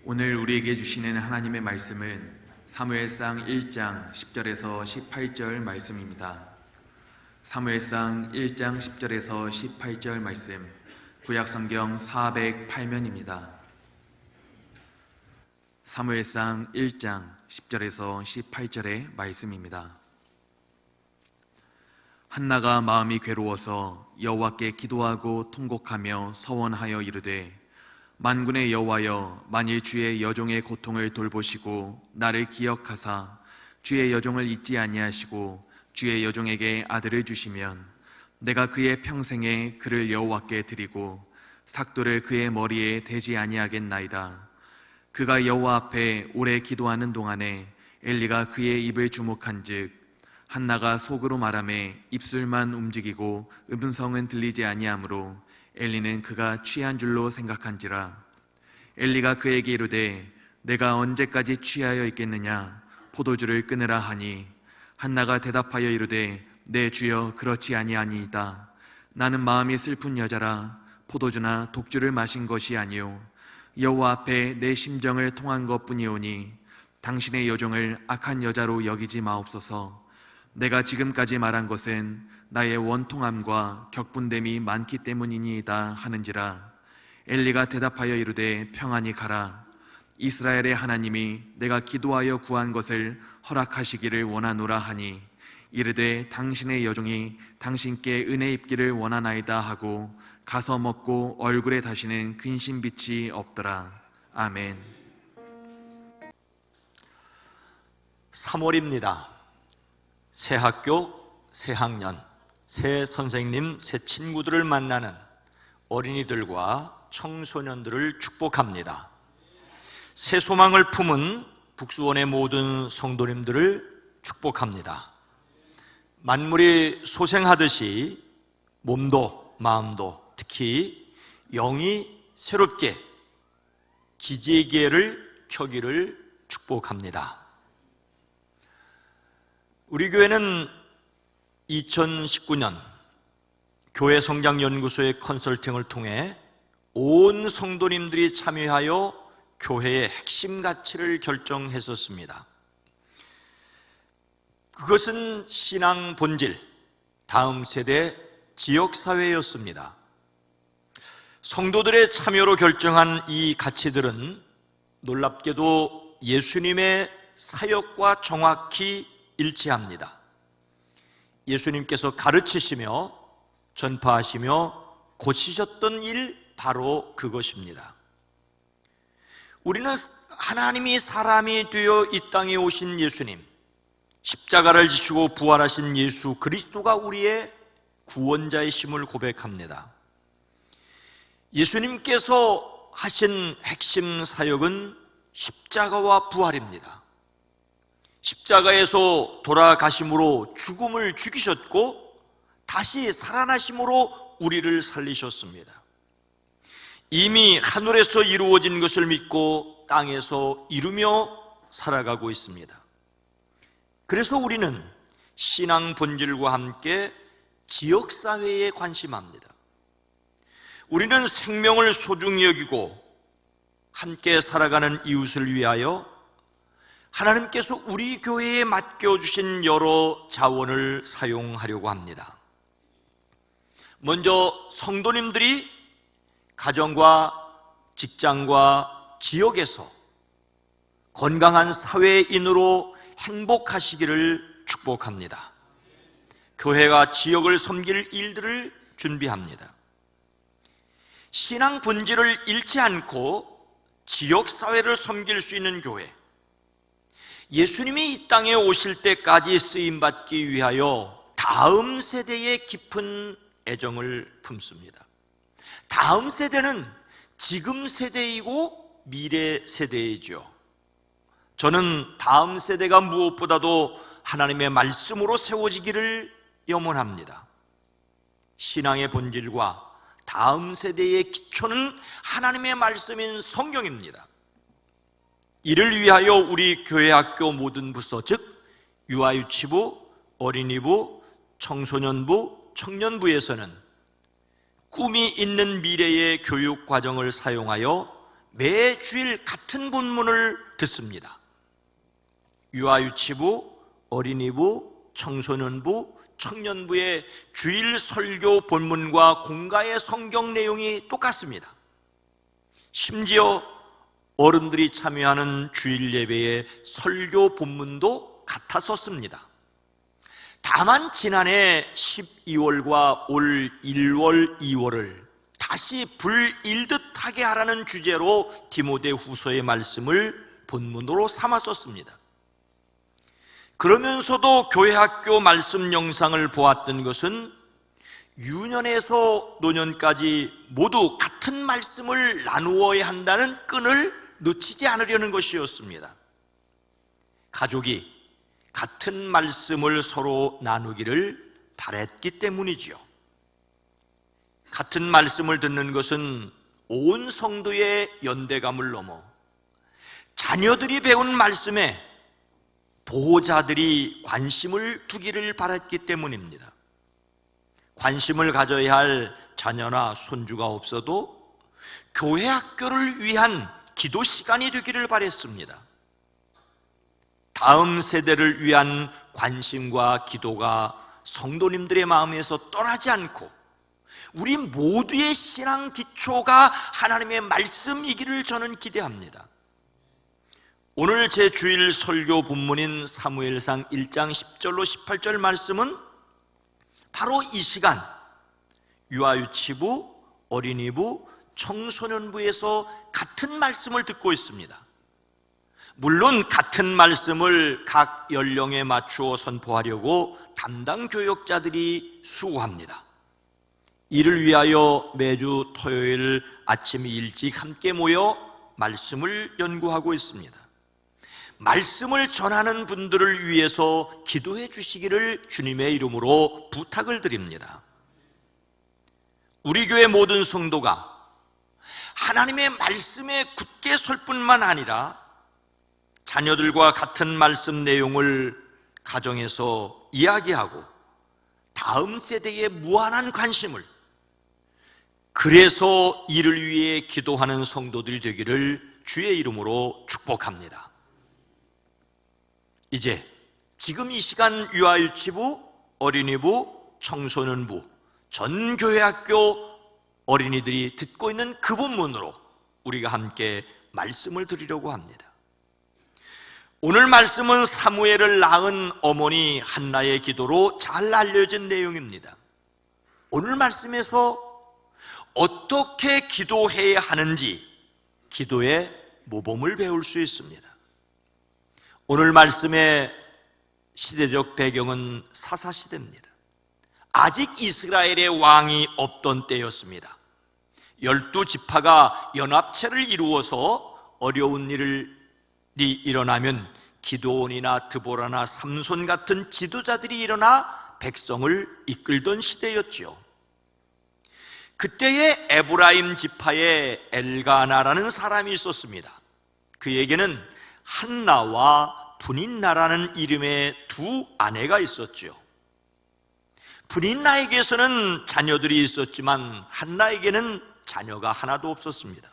오늘 우리에게 주시는 하나님의 말씀은 사무엘상 1장 10절에서 18절 말씀입니다. 사무엘상 1장 10절에서 18절 말씀, 구약성경 408면입니다. 사무엘상 1장 10절에서 18절의 말씀입니다. 한나가 마음이 괴로워서 여호와께 기도하고 통곡하며 서원하여 이르되, 만군의 여호와여, 만일 주의 여종의 고통을 돌보시고 나를 기억하사 주의 여종을 잊지 아니하시고 주의 여종에게 아들을 주시면 내가 그의 평생에 그를 여호와께 드리고 삭도를 그의 머리에 대지 아니하겠나이다. 그가 여호와 앞에 오래 기도하는 동안에 엘리가 그의 입을 주목한즉 한나가 속으로 말하매 입술만 움직이고 음성은 들리지 아니하므로 엘리는 그가 취한 줄로 생각한지라. 엘리가 그에게 이르되, 내가 언제까지 취하여 있겠느냐? 포도주를 끊으라 하니 한나가 대답하여 이르되, 내 주여, 그렇지 아니하니이다. 나는 마음이 슬픈 여자라. 포도주나 독주를 마신 것이 아니요 여호와 앞에 내 심정을 통한 것뿐이오니 당신의 여종을 악한 여자로 여기지 마옵소서. 내가 지금까지 말한 것은 나의 원통함과 격분됨이 많기 때문이니이다 하는지라. 엘리가 대답하여 이르되, 평안히 가라. 이스라엘의 하나님이 내가 기도하여 구한 것을 허락하시기를 원하노라 하니 이르되, 당신의 여종이 당신께 은혜 입기를 원하나이다 하고 가서 먹고 얼굴에 다시는 근심빛이 없더라. 아멘. 3월입니다. 새 학교, 새 학년, 새 선생님, 새 친구들을 만나는 어린이들과 청소년들을 축복합니다. 새 소망을 품은 북수원의 모든 성도님들을 축복합니다. 만물이 소생하듯이 몸도 마음도 특히 영이 새롭게 기지의 기회를 켜기를 축복합니다. 우리 교회는 2019년 교회 성장연구소의 컨설팅을 통해 온 성도님들이 참여하여 교회의 핵심 가치를 결정했었습니다. 그것은 신앙 본질, 다음 세대 지역사회였습니다. 성도들의 참여로 결정한 이 가치들은 놀랍게도 예수님의 사역과 정확히 일치합니다. 예수님께서 가르치시며 전파하시며 고치셨던 일, 바로 그것입니다. 우리는 하나님이 사람이 되어 이 땅에 오신 예수님, 십자가를 지시고 부활하신 예수 그리스도가 우리의 구원자이심을 고백합니다. 예수님께서 하신 핵심 사역은 십자가와 부활입니다. 십자가에서 돌아가심으로 죽음을 죽이셨고 다시 살아나심으로 우리를 살리셨습니다. 이미 하늘에서 이루어진 것을 믿고 땅에서 이루며 살아가고 있습니다. 그래서 우리는 신앙 본질과 함께 지역사회에 관심합니다. 우리는 생명을 소중히 여기고 함께 살아가는 이웃을 위하여 하나님께서 우리 교회에 맡겨주신 여러 자원을 사용하려고 합니다. 먼저 성도님들이 가정과 직장과 지역에서 건강한 사회인으로 행복하시기를 축복합니다. 교회가 지역을 섬길 일들을 준비합니다. 신앙 본질을 잃지 않고 지역사회를 섬길 수 있는 교회, 예수님이 이 땅에 오실 때까지 쓰임받기 위하여 다음 세대에 깊은 애정을 품습니다. 다음 세대는 지금 세대이고 미래 세대이죠. 저는 다음 세대가 무엇보다도 하나님의 말씀으로 세워지기를 염원합니다. 신앙의 본질과 다음 세대의 기초는 하나님의 말씀인 성경입니다. 이를 위하여 우리 교회 학교 모든 부서, 즉 유아유치부, 어린이부, 청소년부, 청년부에서는 꿈이 있는 미래의 교육 과정을 사용하여 매주일 같은 본문을 듣습니다. 유아유치부, 어린이부, 청소년부, 청년부의 주일 설교 본문과 공가의 성경 내용이 똑같습니다. 심지어 어른들이 참여하는 주일 예배의 설교 본문도 같았었습니다. 다만 지난해 12월과 올 1월, 2월을 다시 불일듯 하게 하라는 주제로 디모데후서의 말씀을 본문으로 삼았었습니다. 그러면서도 교회학교 말씀 영상을 보았던 것은 유년에서 노년까지 모두 같은 말씀을 나누어야 한다는 끈을 놓치지 않으려는 것이었습니다. 가족이 같은 말씀을 서로 나누기를 바랬기 때문이지요. 같은 말씀을 듣는 것은 온 성도의 연대감을 넘어 자녀들이 배운 말씀에 보호자들이 관심을 두기를 바랐기 때문입니다. 관심을 가져야 할 자녀나 손주가 없어도 교회 학교를 위한 기도 시간이 되기를 바랬습니다. 다음 세대를 위한 관심과 기도가 성도님들의 마음에서 떠나지 않고 우리 모두의 신앙 기초가 하나님의 말씀이기를 저는 기대합니다. 오늘 제 주일 설교 본문인 사무엘상 1장 10절로 18절 말씀은 바로 이 시간 유아유치부, 어린이부, 청소년부에서 같은 말씀을 듣고 있습니다. 물론 같은 말씀을 각 연령에 맞추어 선포하려고 담당 교역자들이 수고합니다. 이를 위하여 매주 토요일 아침 일찍 함께 모여 말씀을 연구하고 있습니다. 말씀을 전하는 분들을 위해서 기도해 주시기를 주님의 이름으로 부탁을 드립니다. 우리 교회 모든 성도가 하나님의 말씀에 굳게 설 뿐만 아니라 자녀들과 같은 말씀 내용을 가정에서 이야기하고 다음 세대에 무한한 관심을, 그래서 이를 위해 기도하는 성도들이 되기를 주의 이름으로 축복합니다. 이제 지금 이 시간 유아유치부, 어린이부, 청소년부, 전 교회학교 어린이들이 듣고 있는 그 본문으로 우리가 함께 말씀을 드리려고 합니다. 오늘 말씀은 사무엘을 낳은 어머니 한나의 기도로 잘 알려진 내용입니다. 오늘 말씀에서 어떻게 기도해야 하는지 기도의 모범을 배울 수 있습니다. 오늘 말씀의 시대적 배경은 사사시대입니다. 아직 이스라엘의 왕이 없던 때였습니다. 12지파가 연합체를 이루어서 어려운 일이 일어나면 기드온이나 드보라나 삼손 같은 지도자들이 일어나 백성을 이끌던 시대였지요. 그때의 에브라임 지파의 엘가나라는 사람이 있었습니다. 그에게는 한나와 분인나라는 이름의 두 아내가 있었죠. 분인나에게서는 자녀들이 있었지만 한나에게는 자녀가 하나도 없었습니다.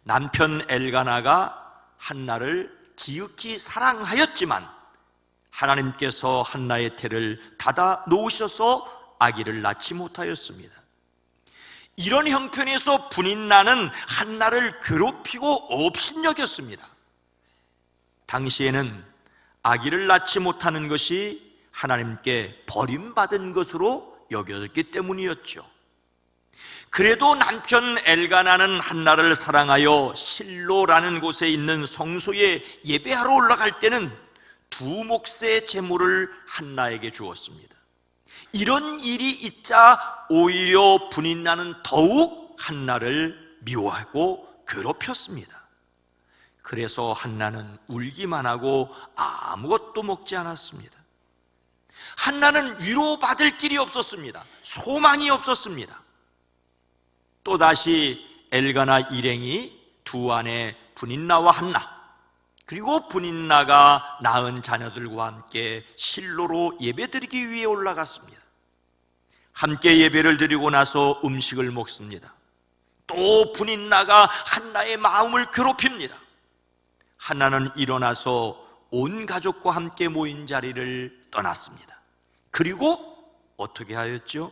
남편 엘가나가 한나를 지극히 사랑하였지만 하나님께서 한나의 태를 닫아 놓으셔서 아기를 낳지 못하였습니다. 이런 형편에서 분인나는 한나를 괴롭히고 업신여겼습니다. 당시에는 아기를 낳지 못하는 것이 하나님께 버림받은 것으로 여겨졌기 때문이었죠. 그래도 남편 엘가나는 한나를 사랑하여 실로라는 곳에 있는 성소에 예배하러 올라갈 때는 두 몫의 재물을 한나에게 주었습니다. 이런 일이 있자 오히려 분인나는 더욱 한나를 미워하고 괴롭혔습니다. 그래서 한나는 울기만 하고 아무것도 먹지 않았습니다. 한나는 위로받을 길이 없었습니다. 소망이 없었습니다. 또다시 엘가나 일행이 두 아내 분인나와 한나, 그리고 분인나가 낳은 자녀들과 함께 실로로 예배드리기 위해 올라갔습니다. 함께 예배를 드리고 나서 음식을 먹습니다. 또 분인나가 한나의 마음을 괴롭힙니다. 한나는 일어나서 온 가족과 함께 모인 자리를 떠났습니다. 그리고 어떻게 하였죠?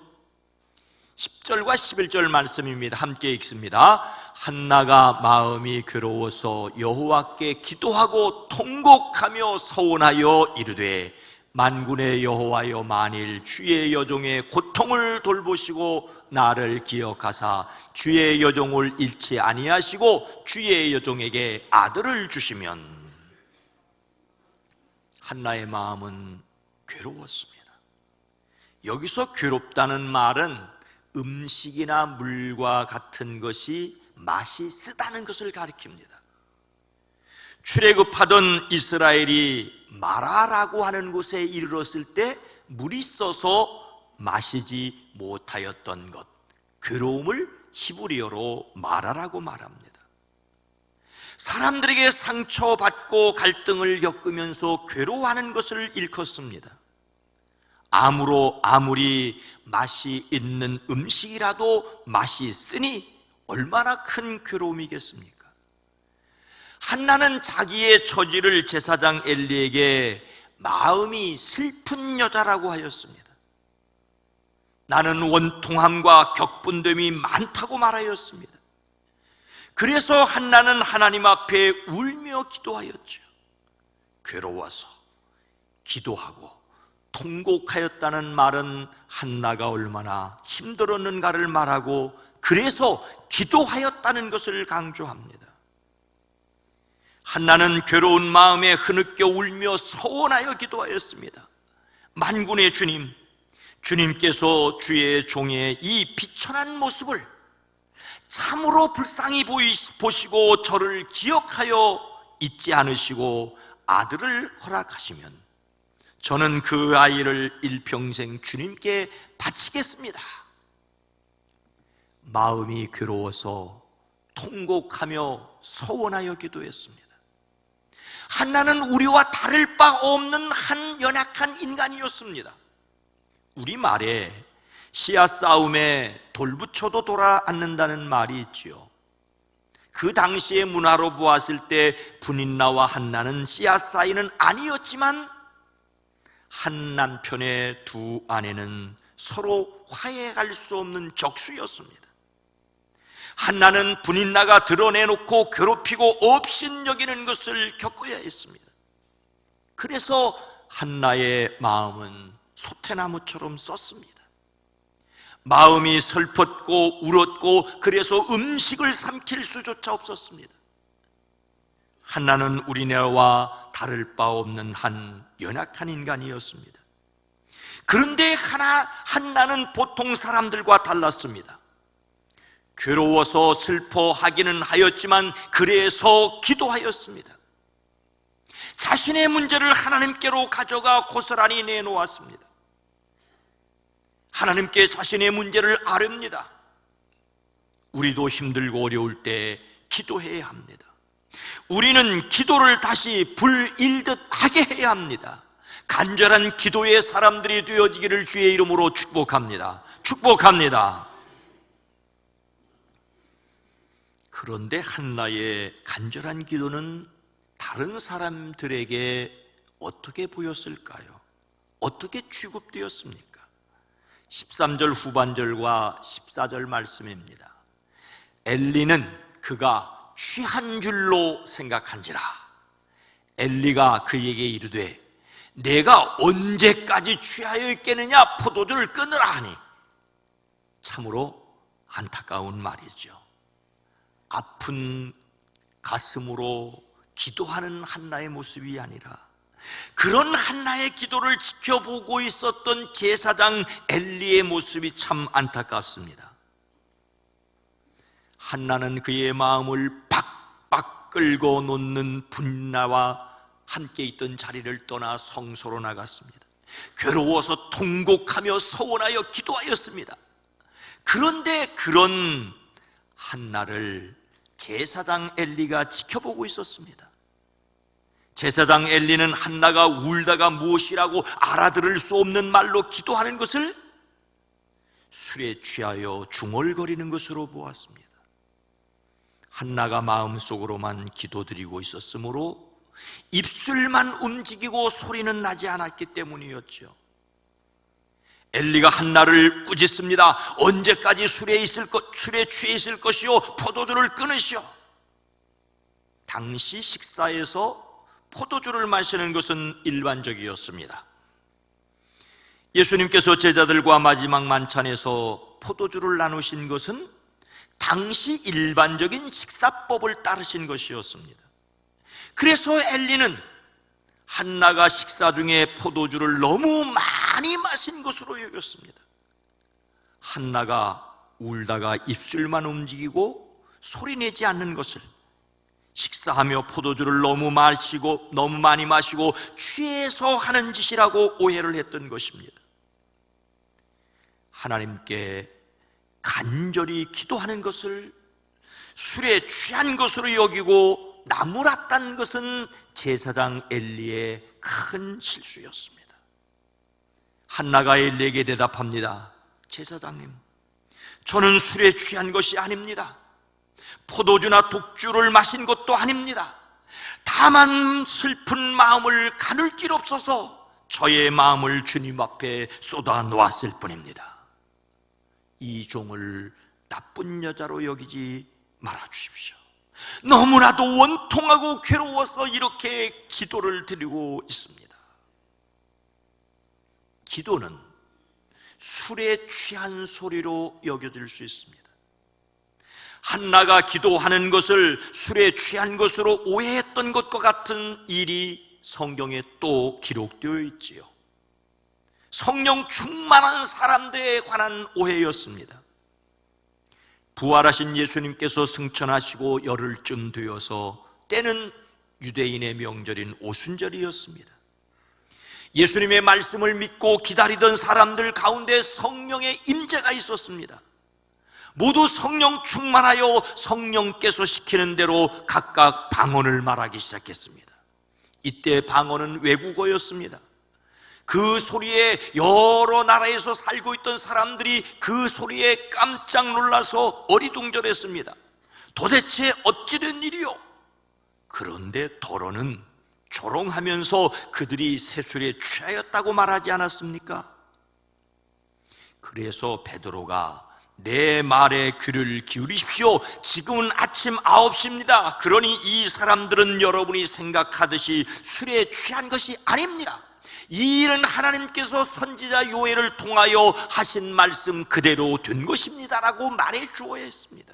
10절과 11절 말씀입니다. 함께 읽습니다. 한나가 마음이 괴로워서 여호와께 기도하고 통곡하며 서원하여 이르되 만군의 여호와여, 만일 주의 여종의 고통을 돌보시고 나를 기억하사 주의 여종을 잃지 아니하시고 주의 여종에게 아들을 주시면. 한나의 마음은 괴로웠습니다. 여기서 괴롭다는 말은 음식이나 물과 같은 것이 맛이 쓰다는 것을 가리킵니다. 출애굽하던 이스라엘이 마라라고 하는 곳에 이르렀을 때 물이 써서 마시지 못하였던 것, 괴로움을 히브리어로 마라라고 말합니다. 사람들에게 상처받고 갈등을 겪으면서 괴로워하는 것을 일컫습니다. 아무리 맛이 있는 음식이라도 맛이 쓰니 얼마나 큰 괴로움이겠습니까? 한나는 자기의 처지를 제사장 엘리에게 마음이 슬픈 여자라고 하였습니다. 나는 원통함과 격분됨이 많다고 말하였습니다. 그래서 한나는 하나님 앞에 울며 기도하였죠. 괴로워서 기도하고 통곡하였다는 말은 한나가 얼마나 힘들었는가를 말하고, 그래서 기도하였다는 것을 강조합니다. 한나는 괴로운 마음에 흐느껴 울며 서원하여 기도하였습니다. 만군의 주님, 주님께서 주의 종의 이 비천한 모습을 참으로 불쌍히 보시고 저를 기억하여 잊지 않으시고 아들을 허락하시면 저는 그 아이를 일평생 주님께 바치겠습니다. 마음이 괴로워서 통곡하며 서원하여 기도했습니다. 한나는 우리와 다를 바 없는 한 연약한 인간이었습니다. 우리말에 씨앗 싸움에 돌 붙여도 돌아앉는다는 말이 있지요. 그 당시의 문화로 보았을 때 분인나와 한나는 씨앗 사이는 아니었지만 한 남편의 두 아내는 서로 화해할 수 없는 적수였습니다. 한나는 분인나가 드러내놓고 괴롭히고 업신여기는 것을 겪어야 했습니다. 그래서 한나의 마음은 소태나무처럼 썼습니다. 마음이 슬펐고 울었고, 그래서 음식을 삼킬 수조차 없었습니다. 한나는 우리네와 다를 바 없는 한 연약한 인간이었습니다. 그런데 한나는 보통 사람들과 달랐습니다. 괴로워서 슬퍼하기는 하였지만 그래서 기도하였습니다. 자신의 문제를 하나님께로 가져가 고스란히 내놓았습니다. 하나님께 자신의 문제를 아릅니다. 우리도 힘들고 어려울 때 기도해야 합니다. 우리는 기도를 다시 불일듯 하게 해야 합니다. 간절한 기도의 사람들이 되어지기를 주의 이름으로 축복합니다. 축복합니다. 그런데 한나의 간절한 기도는 다른 사람들에게 어떻게 보였을까요? 어떻게 취급되었습니까? 13절 후반절과 14절 말씀입니다. 엘리는 그가 취한 줄로 생각한지라. 엘리가 그에게 이르되 내가 언제까지 취하여 있겠느냐, 포도주를 끊으라 하니. 참으로 안타까운 말이죠. 아픈 가슴으로 기도하는 한나의 모습이 아니라 그런 한나의 기도를 지켜보고 있었던 제사장 엘리의 모습이 참 안타깝습니다. 한나는 그의 마음을 박박 끌고 놓는 분나와 함께 있던 자리를 떠나 성소로 나갔습니다. 괴로워서 통곡하며 서원하여 기도하였습니다. 그런데 그런 한나를 제사장 엘리가 지켜보고 있었습니다. 제사장 엘리는 한나가 울다가 무엇이라고 알아들을 수 없는 말로 기도하는 것을 술에 취하여 중얼거리는 것으로 보았습니다. 한나가 마음속으로만 기도드리고 있었으므로 입술만 움직이고 소리는 나지 않았기 때문이었죠. 엘리가 한나를 꾸짖습니다. 언제까지 술에 취해 있을 것이요, 포도주를 끊으시오. 당시 식사에서 포도주를 마시는 것은 일반적이었습니다. 예수님께서 제자들과 마지막 만찬에서 포도주를 나누신 것은 당시 일반적인 식사법을 따르신 것이었습니다. 그래서 엘리는 한나가 식사 중에 포도주를 너무 많이 마신 것으로 여겼습니다. 한나가 울다가 입술만 움직이고 소리내지 않는 것을 식사하며 포도주를 너무 많이 마시고 취해서 하는 짓이라고 오해를 했던 것입니다. 하나님께 간절히 기도하는 것을 술에 취한 것으로 여기고 나무랐다는 것은 제사장 엘리의 큰 실수였습니다. 한나가 엘리에게 대답합니다. 제사장님, 저는 술에 취한 것이 아닙니다. 포도주나 독주를 마신 것도 아닙니다. 다만 슬픈 마음을 가눌 길 없어서 저의 마음을 주님 앞에 쏟아 놓았을 뿐입니다. 이 종을 나쁜 여자로 여기지 말아 주십시오. 너무나도 원통하고 괴로워서 이렇게 기도를 드리고 있습니다. 기도는 술에 취한 소리로 여겨질 수 있습니다. 한나가 기도하는 것을 술에 취한 것으로 오해했던 것과 같은 일이 성경에 또 기록되어 있지요. 성령 충만한 사람들에 관한 오해였습니다. 부활하신 예수님께서 승천하시고 열흘쯤 되어서 때는 유대인의 명절인 오순절이었습니다. 예수님의 말씀을 믿고 기다리던 사람들 가운데 성령의 임재가 있었습니다. 모두 성령 충만하여 성령께서 시키는 대로 각각 방언을 말하기 시작했습니다. 이때 방언은 외국어였습니다. 그 소리에 여러 나라에서 살고 있던 사람들이 그 소리에 깜짝 놀라서 어리둥절했습니다. 도대체 어찌된 일이요? 그런데 더러는 조롱하면서 그들이 새술에 취하였다고 말하지 않았습니까? 그래서 베드로가 내 말에 귀를 기울이십시오. 지금은 아침 9시입니다. 그러니 이 사람들은 여러분이 생각하듯이 술에 취한 것이 아닙니다. 이 일은 하나님께서 선지자 요엘을 통하여 하신 말씀 그대로 된 것입니다라고 말해 주어야 했습니다.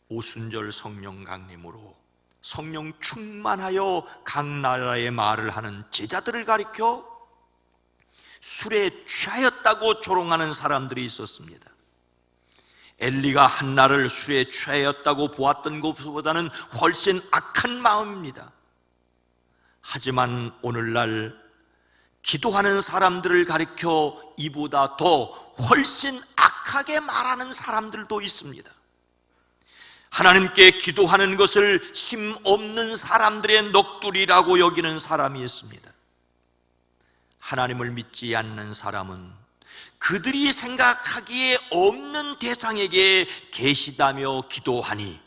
오순절 성령 강림으로 성령 충만하여 각 나라의 말을 하는 제자들을 가리켜 술에 취하였다고 조롱하는 사람들이 있었습니다. 엘리가 한나를 술에 취하였다고 보았던 것보다는 훨씬 악한 마음입니다. 하지만 오늘날 기도하는 사람들을 가리켜 이보다 더 훨씬 악하게 말하는 사람들도 있습니다. 하나님께 기도하는 것을 힘없는 사람들의 넋두리라고 여기는 사람이 있습니다. 하나님을 믿지 않는 사람은 그들이 생각하기에 없는 대상에게 계시다며 기도하니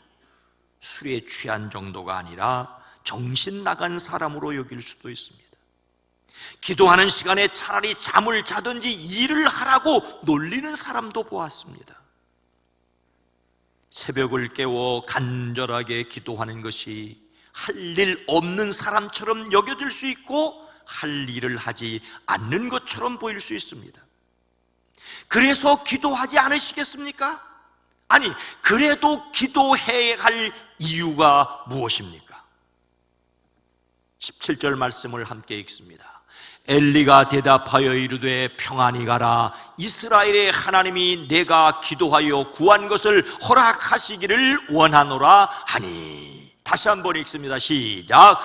술에 취한 정도가 아니라 정신 나간 사람으로 여길 수도 있습니다. 기도하는 시간에 차라리 잠을 자든지 일을 하라고 놀리는 사람도 보았습니다. 새벽을 깨워 간절하게 기도하는 것이 할 일 없는 사람처럼 여겨질 수 있고 할 일을 하지 않는 것처럼 보일 수 있습니다. 그래서 기도하지 않으시겠습니까? 아니, 그래도 기도해야 할 이유가 무엇입니까? 17절 말씀을 함께 읽습니다. 엘리가 대답하여 이르되 평안히 가라. 이스라엘의 하나님이 내가 기도하여 구한 것을 허락하시기를 원하노라 하니. 다시 한번 읽습니다. 시작.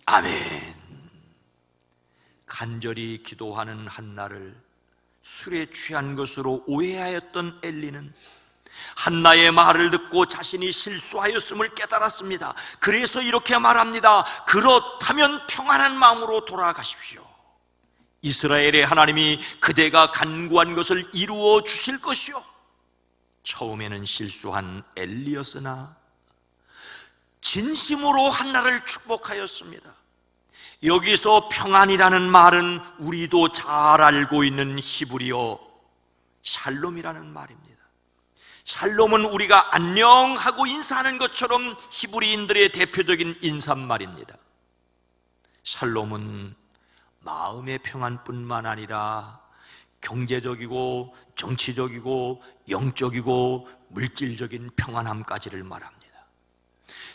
아멘. 간절히 기도하는 한나를 술에 취한 것으로 오해하였던 엘리는 한나의 말을 듣고 자신이 실수하였음을 깨달았습니다. 그래서 이렇게 말합니다. 그렇다면 평안한 마음으로 돌아가십시오. 이스라엘의 하나님이 그대가 간구한 것을 이루어 주실 것이요. 처음에는 실수한 엘리였으나 진심으로 한나를 축복하였습니다. 여기서 평안이라는 말은 우리도 잘 알고 있는 히브리어 샬롬이라는 말입니다. 샬롬은 우리가 안녕하고 인사하는 것처럼 히브리인들의 대표적인 인사말입니다. 샬롬은 마음의 평안뿐만 아니라 경제적이고 정치적이고 영적이고 물질적인 평안함까지를 말합니다.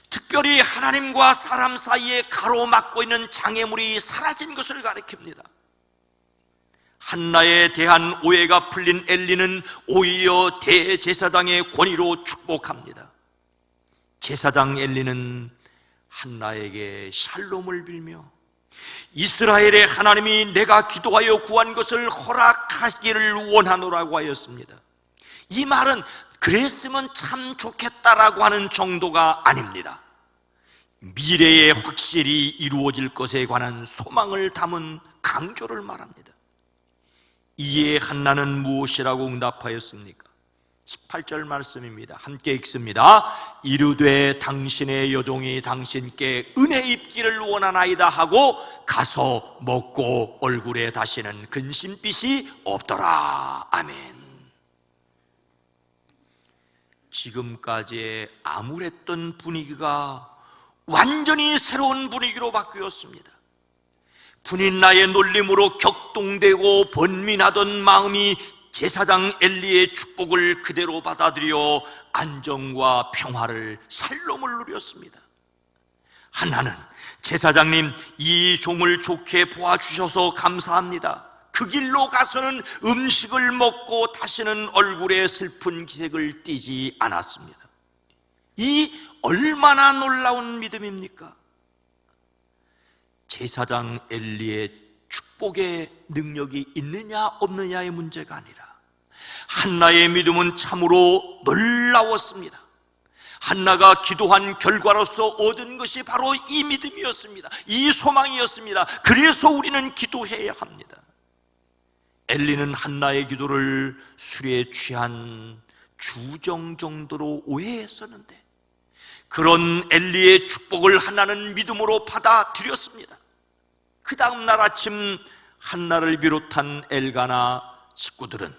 특별히 하나님과 사람 사이에 가로막고 있는 장애물이 사라진 것을 가리킵니다. 한나에 대한 오해가 풀린 엘리는 오히려 대제사장의 권위로 축복합니다. 제사장 엘리는 한나에게 샬롬을 빌며 이스라엘의 하나님이 내가 기도하여 구한 것을 허락하시기를 원하노라고 하였습니다. 이 말은 그랬으면 참 좋겠다라고 하는 정도가 아닙니다. 미래에 확실히 이루어질 것에 관한 소망을 담은 강조를 말합니다. 이에 한나는 무엇이라고 응답하였습니까? 18절 말씀입니다. 함께 읽습니다. 이르되 당신의 여종이 당신께 은혜 입기를 원하나이다 하고 가서 먹고 얼굴에 다시는 근심빛이 없더라. 아멘. 지금까지의 암울했던 분위기가 완전히 새로운 분위기로 바뀌었습니다. 분인나의 놀림으로 격동되고 번민하던 마음이 제사장 엘리의 축복을 그대로 받아들여 안정과 평화를 살롬을 누렸습니다. 한나는 제사장님, 이 종을 좋게 보아주셔서 감사합니다. 그 길로 가서는 음식을 먹고 다시는 얼굴에 슬픈 기색을 띠지 않았습니다. 이 얼마나 놀라운 믿음입니까? 제사장 엘리의 축복의 능력이 있느냐 없느냐의 문제가 아니라 한나의 믿음은 참으로 놀라웠습니다. 한나가 기도한 결과로서 얻은 것이 바로 이 믿음이었습니다. 이 소망이었습니다. 그래서 우리는 기도해야 합니다. 엘리는 한나의 기도를 술에 취한 주정 정도로 오해했었는데 그런 엘리의 축복을 한나는 믿음으로 받아들였습니다. 그 다음날 아침 한나를 비롯한 엘가나 식구들은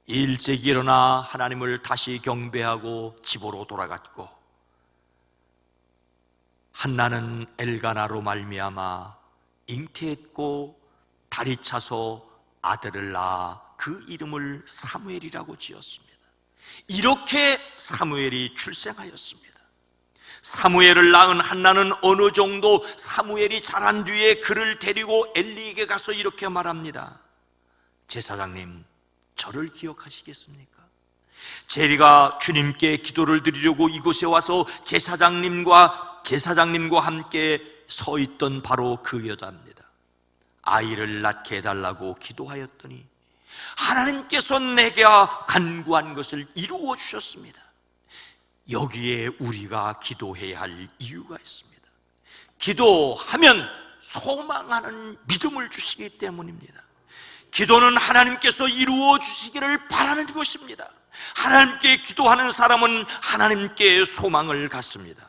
일찍 일어나 하나님을 다시 경배하고 집으로 돌아갔고 한나는 엘가나로 말미암아 잉태했고 다리 차서 아들을 낳아 그 이름을 사무엘이라고 지었습니다. 이렇게 사무엘이 출생하였습니다. 사무엘을 낳은 한나는 어느 정도 사무엘이 자란 뒤에 그를 데리고 엘리에게 가서 이렇게 말합니다. 제사장님, 저를 기억하시겠습니까? 제리가 주님께 기도를 드리려고 이곳에 와서 제사장님과 함께 서 있던 바로 그 여자입니다. 아이를 낳게 해달라고 기도하였더니 하나님께서 내게 간구한 것을 이루어 주셨습니다. 여기에 우리가 기도해야 할 이유가 있습니다. 기도하면 소망하는 믿음을 주시기 때문입니다. 기도는 하나님께서 이루어 주시기를 바라는 것입니다. 하나님께 기도하는 사람은 하나님께 소망을 갖습니다.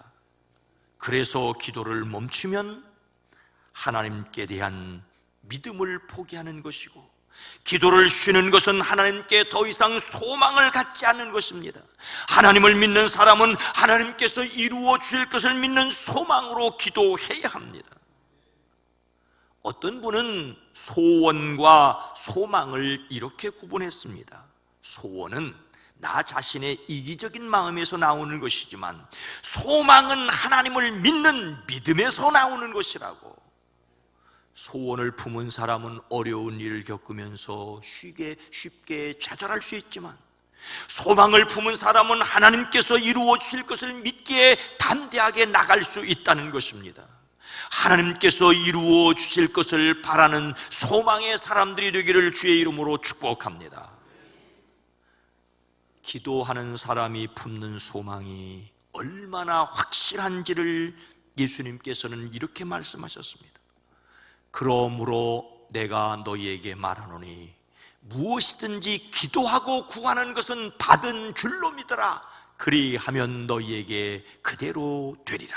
그래서 기도를 멈추면 하나님께 대한 믿음을 포기하는 것이고, 기도를 쉬는 것은 하나님께 더 이상 소망을 갖지 않는 것입니다. 하나님을 믿는 사람은 하나님께서 이루어 주실 것을 믿는 소망으로 기도해야 합니다. 어떤 분은 소원과 소망을 이렇게 구분했습니다. 소원은 나 자신의 이기적인 마음에서 나오는 것이지만 소망은 하나님을 믿는 믿음에서 나오는 것이라고. 소원을 품은 사람은 어려운 일을 겪으면서 쉽게 좌절할 수 있지만, 소망을 품은 사람은 하나님께서 이루어 주실 것을 믿기에 담대하게 나갈 수 있다는 것입니다. 하나님께서 이루어 주실 것을 바라는 소망의 사람들이 되기를 주의 이름으로 축복합니다. 기도하는 사람이 품는 소망이 얼마나 확실한지를 예수님께서는 이렇게 말씀하셨습니다. 그러므로 내가 너희에게 말하노니 무엇이든지 기도하고 구하는 것은 받은 줄로 믿어라. 그리하면 너희에게 그대로 되리라.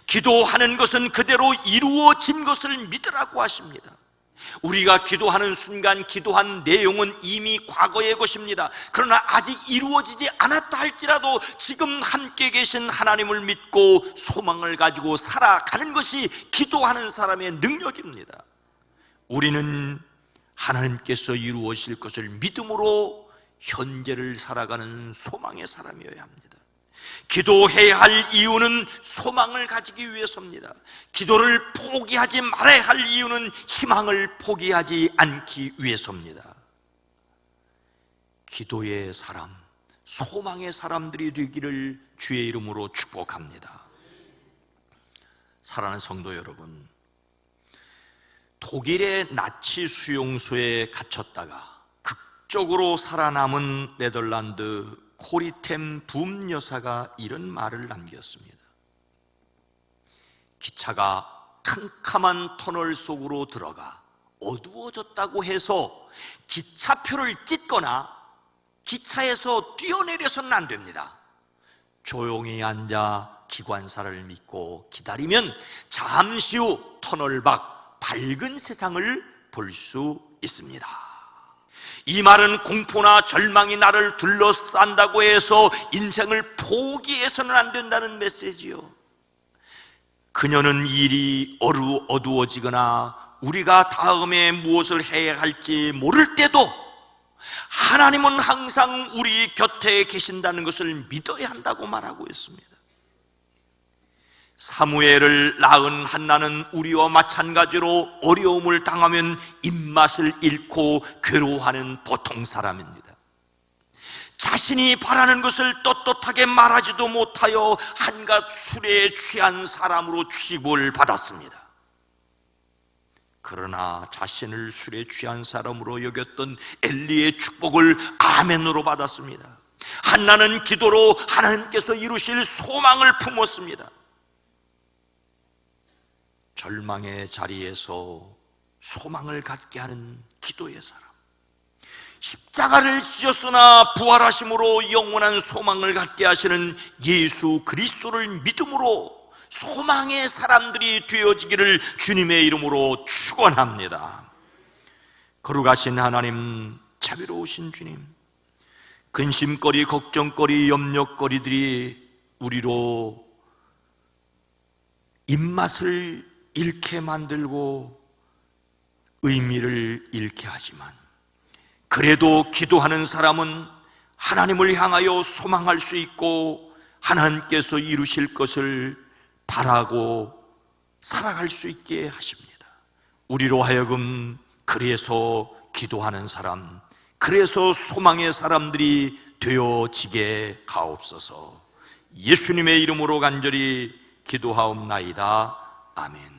기도하는 것은 그대로 이루어진 것을 믿으라고 하십니다. 우리가 기도하는 순간 기도한 내용은 이미 과거의 것입니다. 그러나 아직 이루어지지 않았다 할지라도 지금 함께 계신 하나님을 믿고 소망을 가지고 살아가는 것이 기도하는 사람의 능력입니다. 우리는 하나님께서 이루어질 것을 믿음으로 현재를 살아가는 소망의 사람이어야 합니다. 기도해야 할 이유는 소망을 가지기 위해서입니다. 기도를 포기하지 말아야 할 이유는 희망을 포기하지 않기 위해서입니다. 기도의 사람, 소망의 사람들이 되기를 주의 이름으로 축복합니다. 사랑하는 성도 여러분, 독일의 나치 수용소에 갇혔다가 극적으로 살아남은 네덜란드 코리템 붐 여사가 이런 말을 남겼습니다. 기차가 캄캄한 터널 속으로 들어가 어두워졌다고 해서 기차표를 찢거나 기차에서 뛰어내려서는 안 됩니다. 조용히 앉아 기관사를 믿고 기다리면 잠시 후 터널 밖 밝은 세상을 볼 수 있습니다. 이 말은 공포나 절망이 나를 둘러싼다고 해서 인생을 포기해서는 안 된다는 메시지요. 그녀는 일이 어두워지거나 우리가 다음에 무엇을 해야 할지 모를 때도 하나님은 항상 우리 곁에 계신다는 것을 믿어야 한다고 말하고 있습니다. 사무엘을 낳은 한나는 우리와 마찬가지로 어려움을 당하면 입맛을 잃고 괴로워하는 보통 사람입니다. 자신이 바라는 것을 떳떳하게 말하지도 못하여 한갓 술에 취한 사람으로 취급을 받았습니다. 그러나 자신을 술에 취한 사람으로 여겼던 엘리의 축복을 아멘으로 받았습니다. 한나는 기도로 하나님께서 이루실 소망을 품었습니다. 절망의 자리에서 소망을 갖게 하는 기도의 사람, 십자가를 지셨으나 부활하심으로 영원한 소망을 갖게 하시는 예수 그리스도를 믿음으로 소망의 사람들이 되어지기를 주님의 이름으로 축원합니다. 거룩하신 하나님, 자비로우신 주님, 근심거리, 걱정거리, 염려거리들이 우리로 입맛을 잃게 만들고 의미를 잃게 하지만 그래도 기도하는 사람은 하나님을 향하여 소망할 수 있고 하나님께서 이루실 것을 바라고 살아갈 수 있게 하십니다. 우리로 하여금 그래서 기도하는 사람, 그래서 소망의 사람들이 되어지게 가옵소서. 예수님의 이름으로 간절히 기도하옵나이다. 아멘.